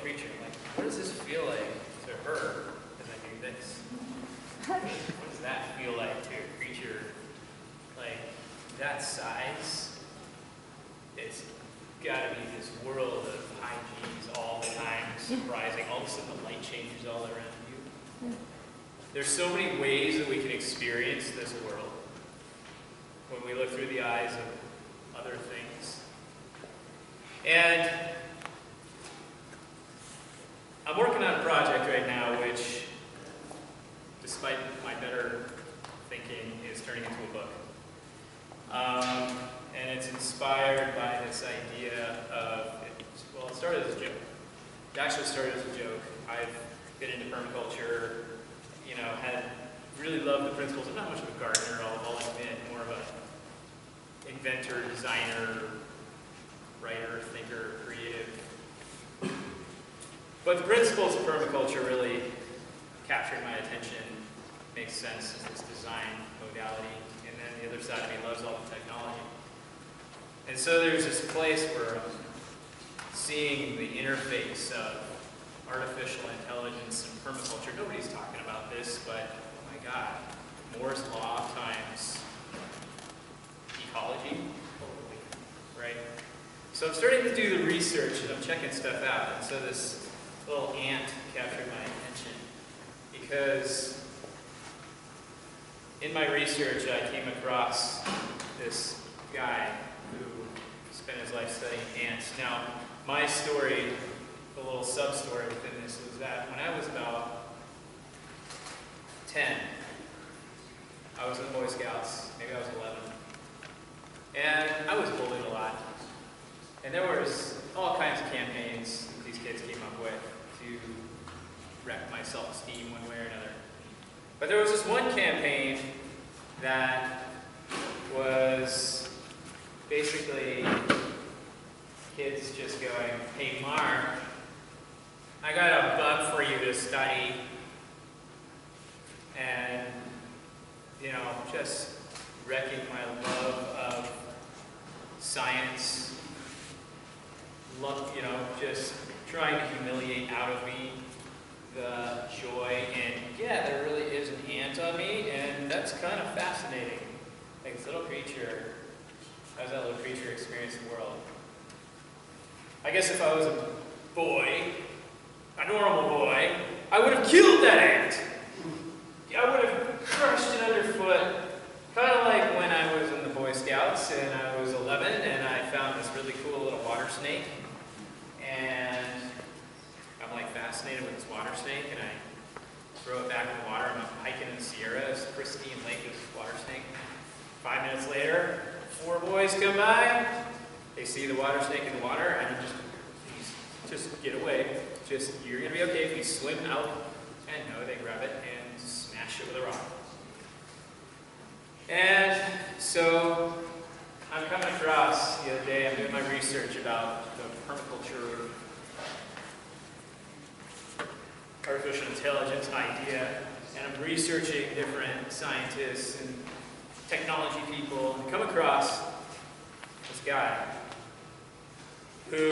creature. I'm like, what does this feel like to her as I do this? What does that feel like to a creature like that size? It's got to be this world of high G's all the time, surprising. All of a sudden the light changes all around you. There's so many ways that we can experience this world when we look through the eyes of other things. And I'm working on a project right now which, despite my better thinking, is turning into a book. And it's inspired by this idea of, well, it started as a joke. It actually started as a joke. I've been into permaculture, you know, had really loved the principles. I'm not much of a gardener, I'll admit, more of a inventor, designer, writer, thinker, creative. But the principles of permaculture really captured my attention. Makes sense as this design modality. And then the other side of me loves all the technology. And so there's this place where I'm seeing the interface of artificial intelligence and permaculture. Nobody's talking about this, but oh my God, Moore's Law times ecology, right? So I'm starting to do the research and I'm checking stuff out. And so this little ant captured my attention because in my research I came across this guy who spent his life studying ants. Now, my story, the little sub-story within this, was that when I was about 10, I was in the Boy Scouts, maybe I was 11, and I was bullied a lot. And there was all kinds of campaigns that these kids came up with to wreck my self-esteem one way or another. But there was this one campaign that was basically kids just going, hey Mark, I got a bug for you to study. And, you know, just wrecking my love of science, you know, just trying to humiliate out of me the joy. And yeah, there really is an ant on me, and that's kind of fascinating. Like this little creature, how does that little creature experience the world? I guess if I was a boy, a normal boy, I would have killed that ant. I would have crushed it underfoot. Kind of like when I was in the Boy Scouts and I was 11 and I found this really cool little water snake. And I'm like fascinated with this water snake and I throw it back in the water. I'm hiking in the Sierra, this pristine lake with this water snake. 5 minutes later, 4 boys come by. They see the water snake in the water and just get away. You're gonna be okay if you swim out. And no, they grab it and smash it with a rock. And so I'm coming across the other day, I'm doing my research about the permaculture, artificial intelligence idea, and I'm researching different scientists and technology people, and I come across this guy who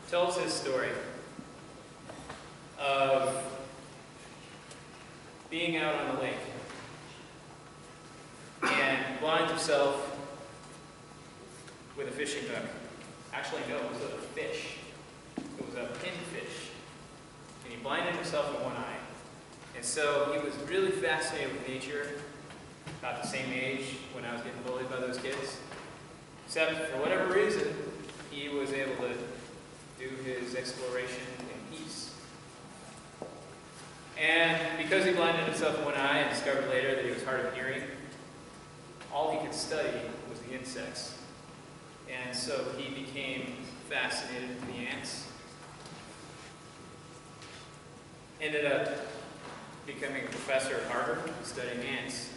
tells his story of being out on the lake and blinds himself with a fishing hook. Actually, no, it was a fish. It was a pinfish. And he blinded himself in one eye. And so he was really fascinated with nature, about the same age when I was getting bullied by those kids. Except, for whatever reason, he was able to do his exploration in peace. And because he blinded himself in one eye and discovered later that he was hard of hearing, all he could study was the insects. And so he became fascinated with the ants. Ended up becoming a professor at Harvard, studying ants.